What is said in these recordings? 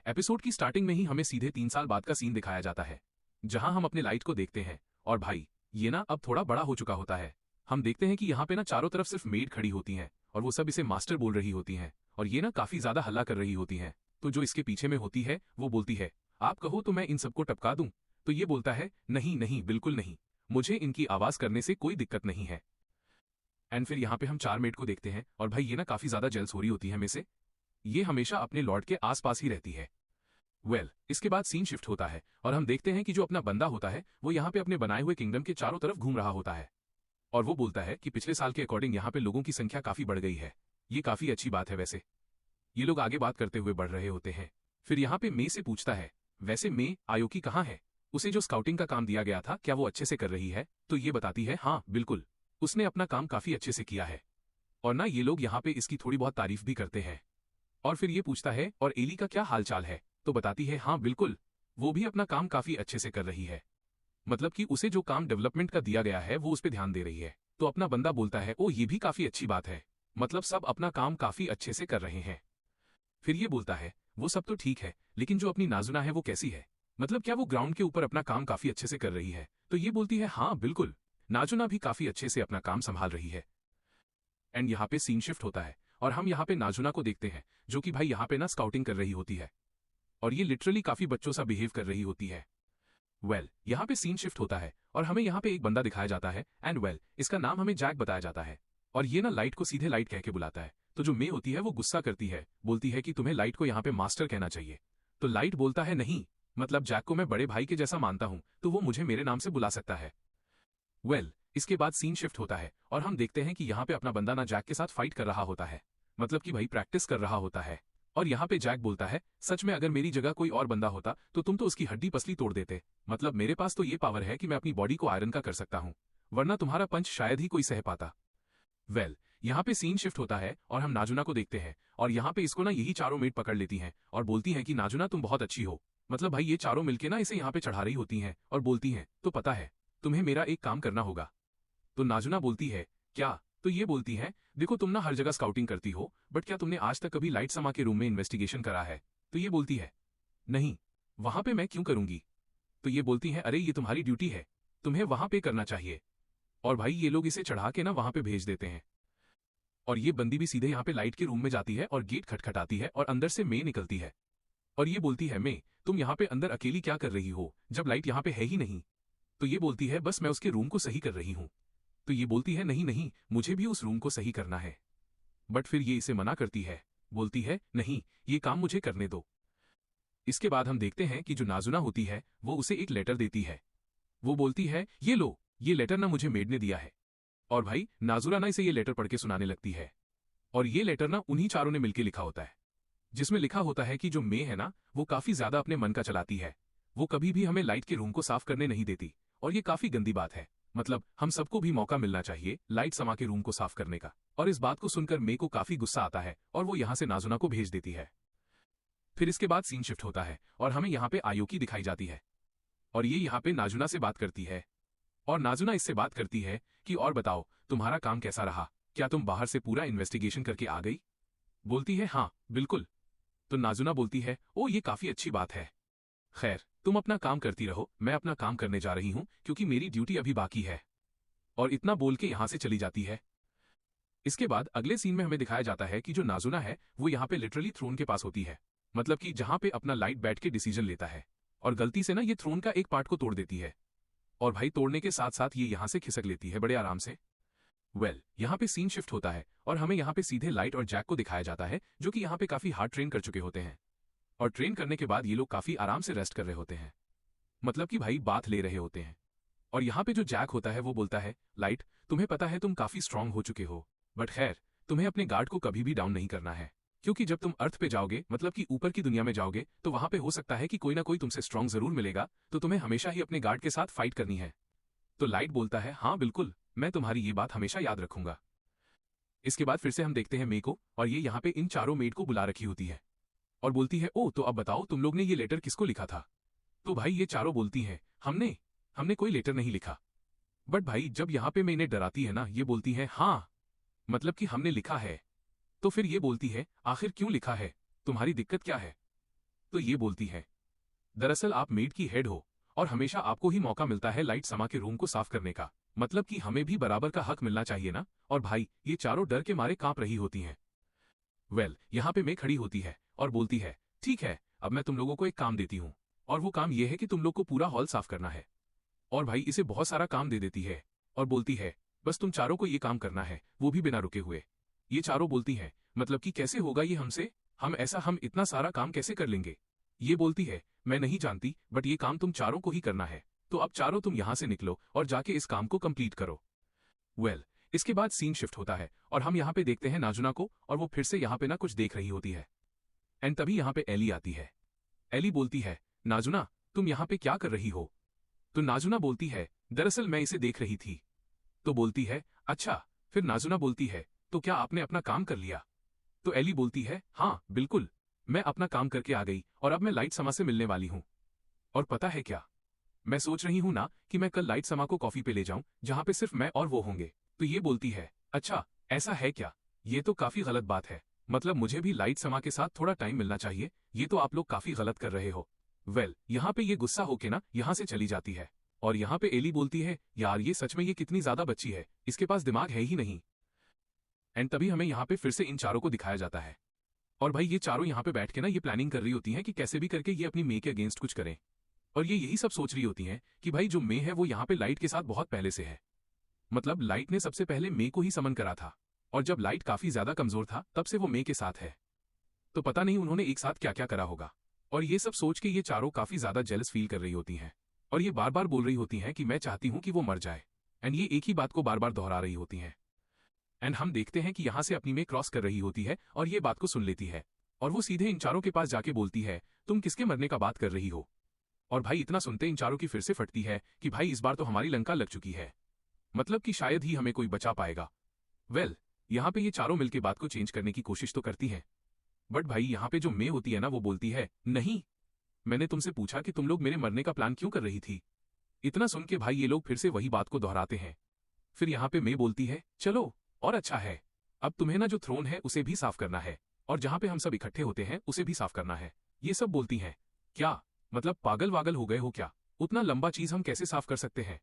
Episode की starting में ही हमें सीधे 3 साल बाद का सीन दिखाया जाता है, जहां हम अपने लाइट को देखते हैं। और भाई ये ना अब थोड़ा बड़ा हो चुका होता है। हम देखते हैं कि यहाँ पे ना चारों तरफ सिर्फ मेड खड़ी होती हैं और वो सब इसे मास्टर बोल रही होती हैं और ये ना काफी ज्यादा हल्ला कर रही होती हैं। तो जो इसके पीछे में होती है वो बोलती है, आप कहो तो मैं इन सबको टपका दूं। तो ये बोलता है, नहीं नहीं बिल्कुल नहीं, मुझे इनकी आवाज करने से कोई दिक्कत नहीं है। एंड फिर यहाँ पे हम 4 मेड को देखते हैं और भाई ये ना काफी ज्यादा जेल्स हो रही होती है में से। ये हमेशा अपने लॉर्ड के आसपास ही रहती है। इसके बाद सीन शिफ्ट होता है और हम देखते हैं कि जो अपना बंदा होता है वो यहाँ पे अपने बनाए हुए किंगडम के चारों तरफ घूम रहा होता है और वो बोलता है कि पिछले साल के अकॉर्डिंग यहाँ पे लोगों की संख्या काफी बढ़ गई है। ये काफी अच्छी बात है। वैसे ये लोग आगे बात करते हुए बढ़ रहे होते हैं। फिर यहाँ पे मे से पूछता है, वैसे मे आयोकी कहाँ है? उसे जो स्काउटिंग का काम दिया गया था क्या वो अच्छे से कर रही है? तो ये बताती है, हाँ बिल्कुल, उसने अपना काम काफी अच्छे से किया है और ना ये लोग यहाँ पे इसकी थोड़ी बहुत तारीफ भी करते हैं। और फिर ये पूछता है, और एली का क्या हालचाल है? तो बताती है, हाँ बिल्कुल, वो भी अपना काम काफी अच्छे से कर रही है। मतलब कि उसे जो काम डेवलपमेंट का दिया गया है वो उस पर ध्यान दे रही है। तो अपना बंदा बोलता है, ओ ये भी काफी अच्छी बात है, मतलब सब अपना काम काफी अच्छे से कर रहे हैं। फिर ये बोलता है, वो सब तो ठीक है, लेकिन जो अपनी नाजुना है वो कैसी है? मतलब क्या वो ग्राउंड के ऊपर अपना काम काफी अच्छे से कर रही है? तो ये बोलती है, हाँ बिल्कुल, नाजुना भी काफी अच्छे से अपना काम संभाल रही है। एंड यहाँ पे सीन शिफ्ट होता है और हम यहाँ पे नाजुना को देखते हैं, जो कि भाई यहाँ पे ना स्काउटिंग कर रही होती है और ये लिटरली काफी बच्चों सा बिहेव कर रही होती है। यहाँ पे सीन शिफ्ट होता है और हमें यहाँ पे एक बंदा दिखाया जाता है एंड इसका नाम हमें जैक बताया जाता है और ये ना लाइट को सीधे लाइट कह के बुलाता है। तो जो मे होती है वो गुस्सा करती है, बोलती है कि तुम्हें लाइट को यहाँ पे मास्टर कहना चाहिए। तो लाइट बोलता है, नहीं, मतलब जैक को मैं बड़े भाई के जैसा मानता हूँ तो वो मुझे मेरे नाम से बुला सकता है। इसके बाद सीन शिफ्ट होता है और हम देखते हैं कि यहाँ पे अपना बंदा ना जैक के साथ फाइट कर रहा होता है, मतलब कि भाई प्रैक्टिस कर रहा होता है। और यहाँ पे जैक बोलता है, सच में अगर मेरी जगह कोई और बंदा होता तो तुम तो उसकी हड्डी पसली तोड़ देते। मतलब मेरे पास तो ये पावर है कि मैं अपनी बॉडी को आयरन का कर सकता हूँ, वरना तुम्हारा पंच शायद ही कोई सह पाता। यहाँ पे सीन शिफ्ट होता है और हम नाजुना को देखते हैं और यहाँ पे इसको ना यही चारों मेट पकड़ लेती हैं और बोलती हैं कि नाजुना तुम बहुत अच्छी हो। मतलब भाई ये चारों मिलके ना इसे यहाँ पे चढ़ा रही होती हैं और बोलती हैं, तो पता है तुम्हें मेरा एक काम करना होगा। तो नाजुना बोलती है, क्या? तो ये बोलती है, देखो तुम ना हर जगह स्काउटिंग करती हो, बट क्या तुमने आज तक कभी लाइट समा के रूम में इन्वेस्टिगेशन करा है? तो ये बोलती है, नहीं, वहां पे मैं क्यों करूंगी? तो ये बोलती है, अरे ये तुम्हारी ड्यूटी है, तुम्हें वहां पे करना चाहिए। और भाई ये लोग इसे चढ़ा के ना वहां पे भेज देते हैं और ये बंदी भी सीधे यहाँ पे लाइट के रूम में जाती है और गेट खटखटाती है और अंदर से मे निकलती है और ये बोलती है, मे तुम यहाँ पे अंदर अकेली क्या कर रही हो जब लाइट यहाँ पे है ही नहीं? तो ये बोलती है, बस मैं उसके रूम को सही कर रही हूँ। तो ये बोलती है, नहीं नहीं, मुझे भी उस रूम को सही करना है। बट फिर ये इसे मना करती है, बोलती है, नहीं, ये काम मुझे करने दो। इसके बाद हम देखते हैं कि जो नाजुना होती है वो उसे एक लेटर देती है। वो बोलती है, ये लो, ये लेटर ना मुझे मेड ने दिया है। और भाई नाजुना ना इसे ये लेटर पढ़ के सुनाने लगती है और ये लेटर ना उन्हीं चारों ने मिलकर लिखा होता है, जिसमें लिखा होता है कि जो मे है ना वो काफी ज्यादा अपने मन का चलाती है, वो कभी भी हमें लाइट के रूम को साफ करने नहीं देती और ये काफी गंदी बात है। मतलब हम सबको भी मौका मिलना चाहिए लाइट समा के रूम को साफ करने का। और इस बात को सुनकर मे को काफी गुस्सा आता है और वो यहाँ से नाजुना को भेज देती है। फिर इसके बाद सीन शिफ्ट होता है और हमें यहाँ पे आयोकी दिखाई जाती है और ये यहाँ पे नाजुना से बात करती है और नाजुना इससे बात करती है कि और बताओ तुम्हारा काम कैसा रहा, क्या तुम बाहर से पूरा इन्वेस्टिगेशन करके आ गई? बोलती है, हाँ बिल्कुल। तो नाजुना बोलती है, ओ ये काफी अच्छी बात है, खैर तुम अपना काम करती रहो, मैं अपना काम करने जा रही हूं क्योंकि मेरी ड्यूटी अभी बाकी है। और इतना बोल के यहां से चली जाती है। इसके बाद अगले सीन में हमें दिखाया जाता है कि जो नाजुना है वो यहाँ पे लिटरली थ्रोन के पास होती है, मतलब कि जहां पे अपना लाइट बैठ के डिसीजन लेता है और गलती से ना ये थ्रोन का एक पार्ट को तोड़ देती है और भाई तोड़ने के साथ साथ ये यहां से खिसक लेती है बड़े आराम से। यहाँ पे सीन शिफ्ट होता है और हमें यहाँ पे सीधे लाइट और जैक को दिखाया जाता है, जो कि यहाँ पे काफी हार्ड ट्रेन कर चुके होते हैं और ट्रेन करने के बाद ये लोग काफी आराम से रेस्ट कर रहे होते हैं, मतलब कि भाई बाथ ले रहे होते हैं। और यहाँ पे जो जैक होता है वो बोलता है, लाइट तुम्हें पता है तुम काफी स्ट्रांग हो चुके हो, बट खैर तुम्हें अपने गार्ड को कभी भी डाउन नहीं करना है, क्योंकि जब तुम अर्थ पे जाओगे, मतलब कि ऊपर की दुनिया में जाओगे, तो वहां पे हो सकता है कि कोई ना कोई तुमसे स्ट्रांग जरूर मिलेगा, तो तुम्हें हमेशा ही अपने गार्ड के साथ फाइट करनी है। तो लाइट बोलता है, हाँ बिल्कुल, मैं तुम्हारी ये बात हमेशा याद रखूंगा। इसके बाद फिर से हम देखते हैं मे को और ये यहाँ पे इन चारों मेड को बुला रखी होती है और बोलती है, ओ तो अब बताओ तुम लोग ने ये लेटर किसको लिखा था? तो भाई ये चारों बोलती हैं, हमने कोई लेटर नहीं लिखा। बट भाई जब यहाँ पे मैं इन्हें डराती है ना, ये बोलती है, हाँ मतलब कि हमने लिखा है। तो फिर ये बोलती है, आखिर क्यों लिखा है, तुम्हारी दिक्कत क्या है? तो ये बोलती है, दरअसल आप मेड की हेड हो और हमेशा आपको ही मौका मिलता है लाइट समा के रूम को साफ करने का, मतलब कि हमें भी बराबर का हक मिलना चाहिए ना। और भाई ये चारों डर के मारे कांप रही होती हैं। यहाँ पे मैं खड़ी होती है और बोलती है, ठीक है, अब मैं तुम लोगों को एक काम देती हूँ और वो काम ये है कि तुम लोग को पूरा हॉल साफ करना है। और भाई इसे बहुत सारा काम दे देती है और बोलती है, बस तुम चारों को ये काम करना है, वो भी बिना रुके हुए। ये चारों बोलती हैं, मतलब कि कैसे होगा ये हमसे, हम इतना सारा काम कैसे कर लेंगे। ये बोलती है, मैं नहीं जानती, बट ये काम तुम चारों को ही करना है, तो अब चारों तुम यहां से निकलो और जाके इस काम को कंप्लीट करो। इसके बाद सीन शिफ्ट होता है और हम यहाँ पे देखते हैं नाजुना को, और वो फिर से यहाँ पे ना कुछ देख रही होती है। एंड तभी यहाँ पे एली आती है। एली बोलती है, नाजुना तुम यहाँ पे क्या कर रही हो। तो नाजुना बोलती है, दरअसल मैं इसे देख रही थी। तो बोलती है, अच्छा। फिर नाजुना बोलती है, तो क्या आपने अपना काम कर लिया। तो एली बोलती है, हाँ बिल्कुल, मैं अपना काम करके आ गई और अब मैं लाइट समा से मिलने वाली हूँ। और पता है क्या, मैं सोच रही हूँ ना कि मैं कल लाइट समा को कॉफी पे ले जाऊं जहां पे सिर्फ मैं और वो होंगे। तो ये बोलती है, अच्छा ऐसा है क्या, ये तो काफी गलत बात है, मतलब मुझे भी लाइट समा के साथ थोड़ा टाइम मिलना चाहिए, ये तो आप लोग काफी गलत कर रहे हो। यहाँ पे ये गुस्सा होके ना यहाँ से चली जाती है और यहाँ पे एली बोलती है, यार ये सच में ये कितनी ज्यादा बच्ची है, इसके पास दिमाग है ही नहीं। एंड तभी हमें यहाँ पे फिर से इन चारों को दिखाया जाता है और भाई ये चारों यहाँ पे बैठ के ना ये प्लानिंग कर रही होती हैं कि कैसे भी करके ये अपनी मे के अगेंस्ट कुछ करें। और ये यही सब सोच रही होती हैं कि भाई जो मे है वो यहाँ पे लाइट के साथ बहुत पहले से है, मतलब लाइट ने सबसे पहले मे को ही समन करा था और जब लाइट काफी ज्यादा कमजोर था तब से वो मे के साथ है, तो पता नहीं उन्होंने एक साथ क्या क्या करा होगा। और ये सब सोच के ये चारों काफी ज्यादा जेलस फील कर रही होती हैं और ये बार बार बोल रही होती हैं कि मैं चाहती हूं कि वो मर जाए, एंड ये एक ही बात को बार बार दोहरा रही होती हैं। एंड हम देखते हैं कि यहाँ से अपनी में क्रॉस कर रही होती है और ये बात को सुन लेती है और वो सीधे इन चारों के पास जाके बोलती है, तुम किसके मरने का बात कर रही हो। और भाई इतना सुनते इन चारों की फिर से फटती है कि भाई इस बार तो हमारी लंका लग चुकी है, मतलब कि शायद ही हमें कोई बचा पाएगा। यहाँ पे ये चारों मिलके बात को चेंज करने की कोशिश तो करती हैं, बट भाई यहाँ पे जो मे होती है ना वो बोलती है, नहीं, मैंने तुमसे पूछा कि तुम लोग मेरे मरने का प्लान क्यों कर रही थी। इतना सुन के भाई ये लोग फिर से वही बात को दोहराते हैं। फिर यहाँ पे मे बोलती है, चलो और अच्छा है, अब तुम्हें ना जो थ्रोन है उसे भी साफ करना है और जहां पे हम सब इकट्ठे होते हैं उसे भी साफ करना है। ये सब बोलती हैं, क्या मतलब पागल वागल हो गए हो क्या, उतना लंबा चीज हम कैसे साफ कर सकते हैं।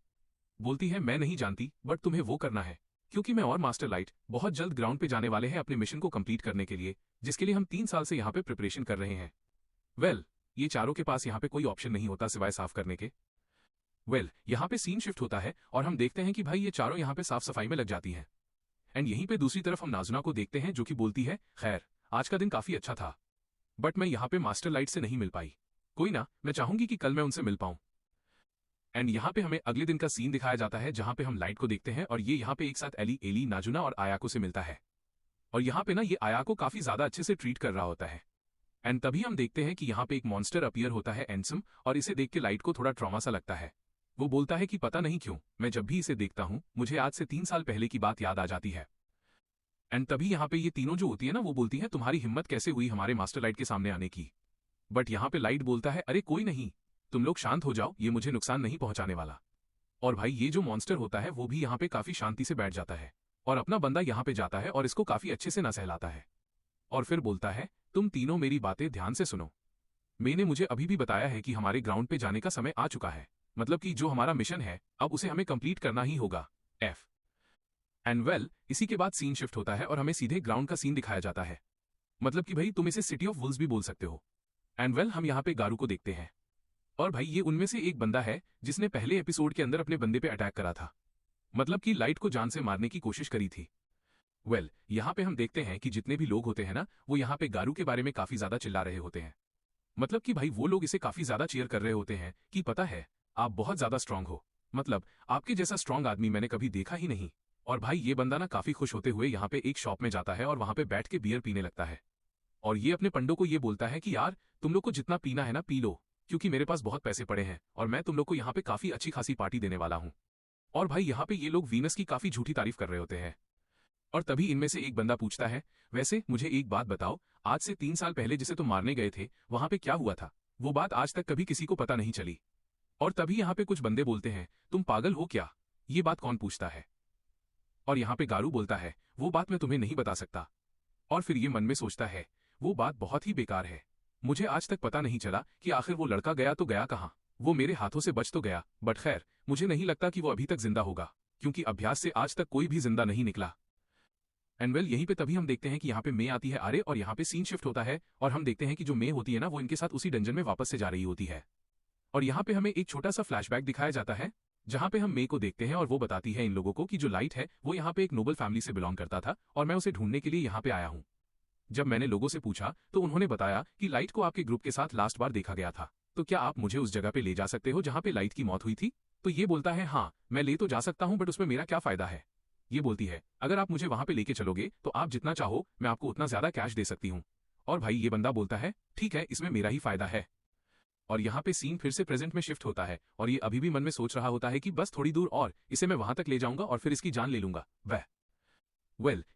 बोलती है, मैं नहीं जानती, बट तुम्हें वो करना है, क्योंकि मैं और मास्टर लाइट बहुत जल्द ग्राउंड पे जाने वाले हैं अपने मिशन को कंप्लीट करने के लिए, जिसके लिए हम 3 साल से यहाँ पे प्रिपरेशन कर रहे हैं। ये चारों के पास यहाँ पे कोई ऑप्शन नहीं होता सिवाय साफ करने के। यहाँ पे सीन शिफ्ट होता है और हम देखते हैं कि भाई ये चारों यहाँ पे साफ सफाई में लग जाती हैं। एंड यहीं पे दूसरी तरफ हम नाजुना को देखते हैं जो कि बोलती है, खैर आज का दिन काफी अच्छा था, बट मैं यहाँ पे मास्टर लाइट से नहीं मिल पाई, कोई ना, मैं चाहूंगी कि कल मैं उनसे मिल पाऊं। एंड यहाँ पे हमें अगले दिन का सीन दिखाया जाता है जहां पे हम लाइट को देखते हैं और ये यहाँ पे एक साथ एली, नाजुना और आयाको से मिलता है और यहाँ पे ना ये आयाको काफी ज्यादा अच्छे से ट्रीट कर रहा होता है। एंड तभी हम देखते हैं कि यहाँ पे एक मॉन्स्टर अपीयर होता है, एंसम, और इसे देख के लाइट को थोड़ा ट्रॉमा सा लगता है। वो बोलता है कि पता नहीं क्यों मैं जब भी इसे देखता हूं मुझे आज से 3 साल पहले की बात याद आ जाती है। एंड तभी यहाँ पे ये तीनों जो होती है ना वो बोलती है, तुम्हारी हिम्मत कैसे हुई हमारे मास्टर लाइट के सामने आने की। बट यहाँ पे लाइट बोलता है, अरे कोई नहीं, तुम लोग शांत हो जाओ, ये मुझे नुकसान नहीं पहुंचाने वाला। और भाई ये जो मॉन्स्टर होता है वो भी यहाँ पे काफी शांति से बैठ जाता है और अपना बंदा यहाँ पे जाता है और इसको काफी अच्छे से न सहलाता है और फिर बोलता है, तुम तीनों मेरी बातें ध्यान से सुनो, मैंने मुझे अभी भी बताया है कि हमारे ग्राउंड पे जाने का समय आ चुका है, मतलब कि जो हमारा मिशन है अब उसे हमें कंप्लीट करना ही होगा। एंड इसी के बाद सीन शिफ्ट होता है और हमें सीधे ग्राउंड का सीन दिखाया जाता है, मतलब कि भाई तुम इसे सिटी ऑफ वुल्स भी बोल सकते हो। एंड हम यहाँ पे गारू को देखते हैं और भाई ये उनमें से एक बंदा है जिसने पहले एपिसोड के अंदर अपने बंदे पे अटैक करा था, मतलब कि लाइट को जान से मारने की कोशिश करी थी। यहाँ पे हम देखते हैं कि जितने भी लोग होते हैं ना वो यहाँ पे गारू के बारे में काफी ज्यादा चिल्ला रहे होते हैं, मतलब कि भाई वो लोग इसे काफी ज्यादा चीयर कर रहे होते हैं कि पता है आप बहुत ज्यादा स्ट्रांग हो, मतलब आपके जैसा स्ट्रांग आदमी मैंने कभी देखा ही नहीं। और भाई ये बंदा ना काफी खुश होते हुए यहाँ पे एक शॉप में जाता है और वहां पे बैठ के बियर पीने लगता है और ये अपने पंडों को ये बोलता है कि यार तुम लोग को जितना पीना है ना पी लो, क्योंकि मेरे पास बहुत पैसे पड़े हैं और मैं तुम लोग को यहाँ पे काफी अच्छी खासी पार्टी देने वाला हूँ। और भाई यहाँ पे ये लोग वीनस की काफी झूठी तारीफ कर रहे होते हैं और तभी इनमें से एक बंदा पूछता है, वैसे मुझे एक बात बताओ, आज से 3 साल पहले जिसे तुम मारने गए थे वहां पे क्या हुआ था, वो बात आज तक कभी किसी को पता नहीं चली। और तभी यहाँ पे कुछ बंदे बोलते हैं, तुम पागल हो क्या, ये बात कौन पूछता है। और यहाँ पे गारू बोलता है, वो बात मैं तुम्हें नहीं बता सकता। और फिर ये मन में सोचता है, वो बात बहुत ही बेकार है, मुझे आज तक पता नहीं चला कि आखिर वो लड़का गया तो गया कहाँ। वो मेरे हाथों से बच तो गया, बट खैर मुझे नहीं लगता कि वो अभी तक जिंदा होगा, क्योंकि अभ्यास से आज तक कोई भी जिंदा नहीं निकला। एंड वेल यहीं पे तभी हम देखते हैं कि यहाँ पे मे आती है आरे, और यहाँ पे सीन शिफ्ट होता है और हम देखते हैं कि जो मे होती है ना, वो इनके साथ उसी डंजन में वापस से जा रही होती है। और यहाँ पे हमें एक छोटा सा फ्लैशबैक दिखाया जाता है, जहाँ पे हम मे को देखते हैं और वो बताती है इन लोगों को कि जो लाइट है वो यहाँ पे एक नोबल फैमिली से बिलोंग करता था और मैं उसे ढूंढने के लिए यहाँ पे आया हूँ। जब मैंने लोगों से पूछा तो उन्होंने बताया कि लाइट को आपके ग्रुप के साथ लास्ट बार देखा गया था, तो क्या आप मुझे उस जगह पे ले जा सकते हो जहाँ पे लाइट की मौत हुई थी। तो ये बोलता है हाँ मैं ले तो जा सकता हूँ, बट उसमें मेरा क्या फायदा है। ये बोलती है अगर आप मुझे वहां पे लेके चलोगे तो आप जितना चाहो मैं आपको उतना ज्यादा कैश दे सकती हूँ। और भाई ये बंदा बोलता है ठीक है, इसमें मेरा ही फायदा है। और यहाँ पे सीन फिर से प्रेजेंट में शिफ्ट होता है और ये अभी भी मन में सोच रहा होता है कि बस थोड़ी दूर और इसे मैं वहां तक ले जाऊंगा और फिर इसकी जान ले लूंगा।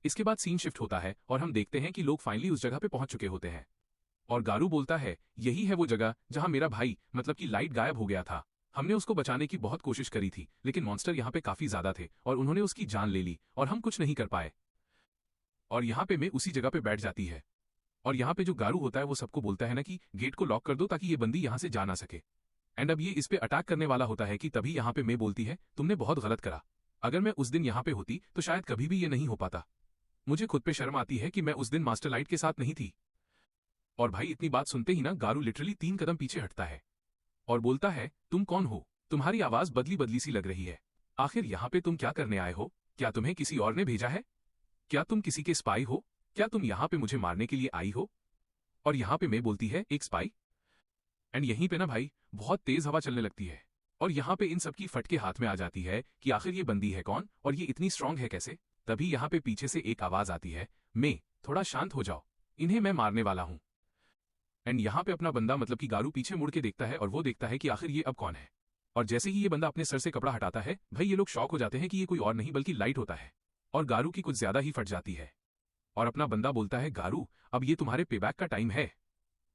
इसके बाद सीन शिफ्ट होता है और हम देखते हैं कि लोग फाइनली उस जगह पे पहुंच चुके होते हैं। और गारू बोलता है यही है वो जगह जहां मेरा भाई मतलब कि लाइट गायब हो गया था। हमने उसको बचाने की बहुत कोशिश करी थी, लेकिन मॉन्स्टर यहाँ पे काफी ज्यादा थे और उन्होंने उसकी जान ले ली और हम कुछ नहीं कर पाए। और यहाँ पे मैं उसी जगह पे बैठ जाती है और यहाँ पे जो गारू होता है वो सबको बोलता है ना कि गेट को लॉक कर दो ताकि ये बंदी यहाँ से जा ना सके। एंड अब ये इस पे अटैक करने वाला होता है कि तभी यहाँ पे मैं बोलती है तुमने बहुत गलत करा, अगर मैं उस दिन यहाँ पे होती तो शायद कभी भी ये नहीं हो पाता। मुझे खुद पे शर्म आती है कि मैं उस दिन मास्टर लाइट के साथ नहीं थी। और भाई इतनी बात सुनते ही ना गारू लिटरली 3 कदम पीछे हटता है और बोलता है तुम कौन हो, तुम्हारी आवाज बदली बदली सी लग रही है, आखिर यहाँ पे तुम क्या करने आए हो, क्या तुम्हें किसी और ने भेजा है, क्या तुम किसी के स्पाई हो, क्या तुम यहाँ पे मुझे मारने के लिए आई हो। और यहाँ पे मैं बोलती है एक स्पाई। एंड यहीं पे ना भाई बहुत तेज हवा चलने लगती है और यहाँ पे इन सबकी फटके हाथ में आ जाती है कि आखिर ये बंदी है कौन और ये इतनी स्ट्रांग है कैसे। तभी यहाँ पे पीछे से एक आवाज आती है मैं थोड़ा शांत हो जाओ, इन्हें मैं मारने वाला हूँ। एंड यहाँ पे अपना बंदा मतलब कि गारू पीछे मुड़ के देखता है और वो देखता है कि आखिर ये अब कौन है। और जैसे ही ये बंदा अपने सर से कपड़ा हटाता है भाई ये लोग शॉक हो जाते हैं कि ये कोई और नहीं बल्कि लाइट होता है। और गारू की कुछ ज्यादा ही फट जाती है और अपना बंदा बोलता है गारू अब ये तुम्हारे पेबैक का टाइम है,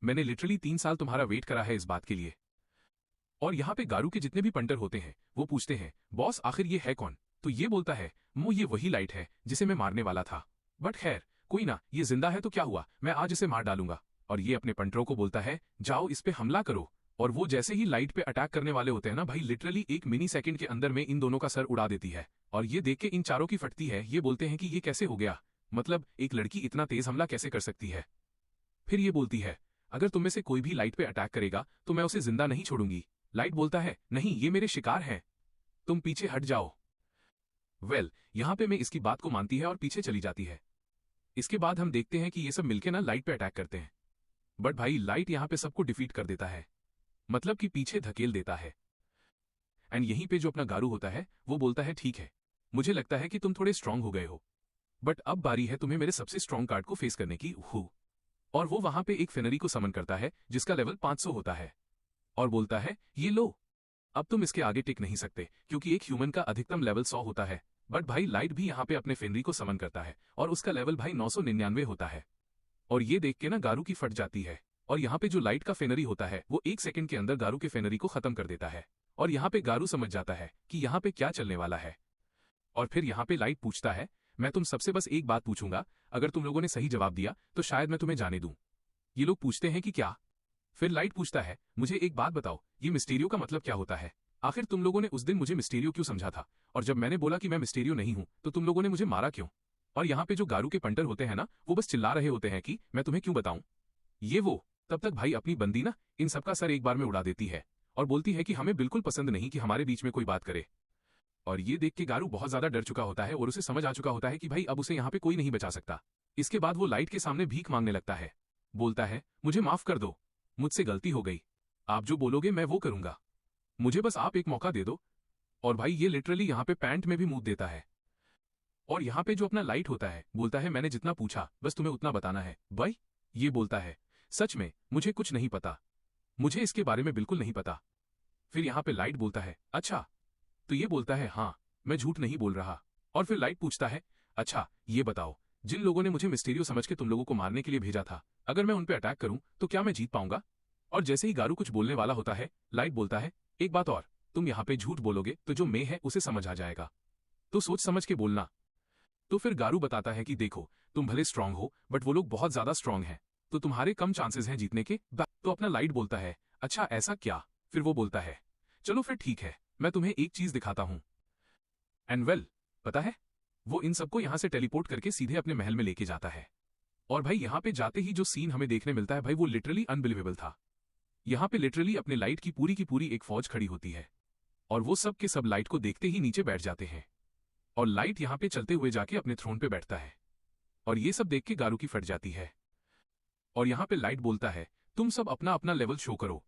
मैंने लिटरली 3 साल तुम्हारा वेट करा है इस बात के लिए। और यहाँ पे गारू के जितने भी पंटर होते हैं वो पूछते हैं बॉस आखिर ये है कौन। तो ये बोलता है ये वही लाइट है जिसे मैं मारने वाला था, बट खैर कोई ना, ये जिंदा है तो क्या हुआ, मैं आज इसे मार डालूंगा। और ये अपने पंटरों को बोलता है जाओ इस पे हमला करो। और वो जैसे ही लाइट पे अटैक करने वाले होते हैं ना भाई लिटरली 1 मिनी सेकंड के अंदर में इन दोनों का सर उड़ा देती है। और ये देख के इन चारों की फटती है, ये बोलते हैं कि ये कैसे हो गया, मतलब एक लड़की इतना तेज हमला कैसे कर सकती है। फिर ये बोलती है अगर तुम में से कोई भी लाइट पे अटैक करेगा तो मैं उसे जिंदा नहीं छोड़ूंगी। लाइट बोलता है नहीं ये मेरे शिकार हैं, तुम पीछे हट जाओ। यहाँ पे मैं इसकी बात को मानती है और पीछे चली जाती है। इसके बाद हम देखते हैं कि ये सब मिलके ना लाइट पे अटैक करते हैं, बट भाई लाइट यहाँ पे सबको डिफीट कर देता है, मतलब कि पीछे धकेल देता है। एंड यहीं पे जो अपना गारू होता है वो बोलता है ठीक है, मुझे लगता है कि तुम थोड़े स्ट्रांग हो गए हो, बट अब बारी है तुम्हें मेरे सबसे स्ट्रांग कार्ड को फेस करने की। और वो वहां पे एक फेनरी को समन करता है जिसका लेवल 500 होता है और बोलता है ये लो, अब तुम इसके आगे टिक नहीं सकते क्योंकि एक ह्यूमन का अधिकतम लेवल 100 होता है। बट भाई लाइट भी यहाँ पे अपने फेनरी को समन करता है और उसका लेवल भाई 999 होता है। और ये देख के ना गारू की फट जाती है और यहाँ पे जो लाइट का फेनरी होता है वो 1 सेकंड के अंदर गारू के फेनरी को खत्म कर देता है। और यहाँ पे गारू समझ जाता है कि यहाँ पे क्या चलने वाला है। और फिर यहाँ पे लाइट पूछता है मैं तुम सबसे बस एक बात पूछूंगा, अगर तुम लोगों ने सही जवाब दिया तो शायद मैं तुम्हें जाने दूं। ये लोग पूछते हैं कि क्या। फिर लाइट पूछता है मुझे एक बात बताओ, ये मिस्टीरियो का मतलब क्या होता है, आखिर तुम लोगों ने उस दिन मुझे मिस्टीरियो क्यों समझा था, और जब मैंने बोला कि मैं मिस्टीरियो नहीं हूं तो तुम लोगों ने मुझे मारा क्यों। और यहाँ पे जो गारू के पंटर होते हैं ना वो बस चिल्ला रहे होते हैं कि मैं तुम्हें क्यों बताऊं ये वो। तब तक भाई अपनी बंदी ना इन सबका सर एक बार में उड़ा देती है और बोलती है कि हमें बिल्कुल पसंद नहीं कि हमारे बीच में कोई बात करे। और ये देख के गारू बहुत ज्यादा डर चुका होता है और उसे समझ आ चुका होता है कि भाई अब उसे यहाँ पे कोई नहीं बचा सकता। इसके बाद वो लाइट के सामने भीख मांगने लगता है, बोलता है मुझे माफ कर दो, मुझसे गलती हो गई, आप जो बोलोगे मैं वो करूंगा, मुझे बस आप एक मौका दे दो। और भाई ये लिटरली यहाँ पे पैंट में भी मुंह देता है। और यहाँ पे जो अपना लाइट होता है बोलता है मैंने जितना पूछा बस तुम्हें उतना बताना है। भाई ये बोलता है सच में मुझे कुछ नहीं पता, मुझे इसके बारे में बिल्कुल नहीं पता। फिर यहाँ पे लाइट बोलता है अच्छा, तो ये बोलता है हाँ मैं झूठ नहीं बोल रहा। और फिर लाइट पूछता है अच्छा ये बताओ, जिन लोगों ने मुझे मिस्टीरियो समझ के तुम लोगों को मारने के लिए भेजा था, अगर मैं उन पे अटैक करूं तो क्या मैं जीत पाऊंगा। और जैसे ही गारू कुछ बोलने वाला होता है लाइट बोलता है एक बात और, तुम यहाँ पे झूठ बोलोगे तो जो मैं है उसे समझ आ जाएगा, तो सोच समझ के बोलना। तो फिर गारू बताता है कि देखो तुम भले स्ट्रांग हो बट वो लोग बहुत ज्यादा स्ट्रांग हैं, तो तुम्हारे कम चांसेस हैं जीतने के। तो अपना लाइट बोलता है, अच्छा ऐसा क्या? फिर वो बोलता है, चलो फिर ठीक है, मैं तुम्हें एक चीज दिखाता हूं। एंड वेल, पता है, वो इन सबको यहां से टेलीपोर्ट करके सीधे अपने महल में लेके जाता है। और भाई यहां पे जाते ही जो सीन हमें देखने मिलता है भाई, वो लिटरली अनबिलीवेबल था। यहां पे लिटरली अपने लाइट की पूरी एक फौज खड़ी होती है, और वो सब के सब लाइट को देखते ही नीचे बैठ जाते हैं। और लाइट यहां पे चलते हुए जाके अपने थ्रोन पे बैठता है, और ये सब देख के गारू की फट जाती है। और यहां पे लाइट बोलता है, तुम सब अपना अपना लेवल शो करो।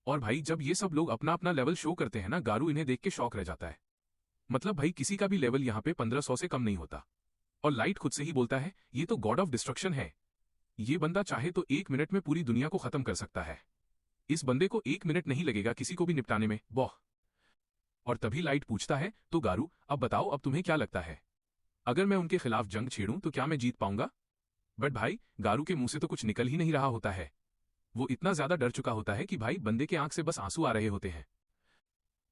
और भाई जब ये सब लोग अपना अपना लेवल शो करते हैं ना, गारू इन्हें देख के शॉक रह जाता है। मतलब भाई किसी का भी लेवल यहां पे 1500 से कम नहीं होता। और लाइट खुद से ही बोलता है, ये तो गॉड ऑफ डिस्ट्रक्शन है, ये बंदा चाहे तो 1 मिनट में पूरी दुनिया को खत्म कर सकता है। इस बंदे को 1 मिनट नहीं लगेगा किसी को भी निपटाने में, वाह। और तभी लाइट पूछता है, तो गारू अब बताओ, अब तुम्हें क्या लगता है, अगर मैं उनके खिलाफ जंग छेड़ूं तो क्या मैं जीत पाऊंगा? बट भाई गारू के मुंह से तो कुछ निकल ही नहीं रहा होता है। वो इतना ज्यादा डर चुका होता है कि भाई बंदे के आंख से बस आंसू आ रहे होते हैं।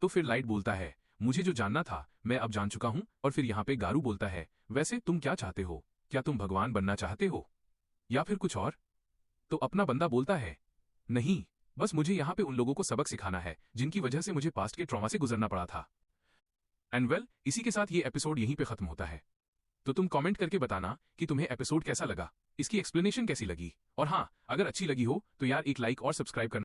तो फिर लाइट बोलता है, मुझे जो जानना था मैं अब जान चुका हूं। और फिर यहां पे गारू बोलता है, वैसे तुम क्या चाहते हो? क्या तुम भगवान बनना चाहते हो या फिर कुछ और? तो अपना बंदा बोलता है, नहीं, बस मुझे यहां पे उन लोगों को सबक सिखाना है जिनकी वजह से मुझे पास्ट के ट्रॉमा से गुजरना पड़ा था। एंड वेल, इसी के साथ ये एपिसोड यहीं पे खत्म होता है। तो तुम कमेंट करके बताना कि तुम्हें एपिसोड कैसा लगा, इसकी एक्सप्लेनेशन कैसी लगी। और हाँ, अगर अच्छी लगी हो तो यार एक लाइक और सब्सक्राइब करना।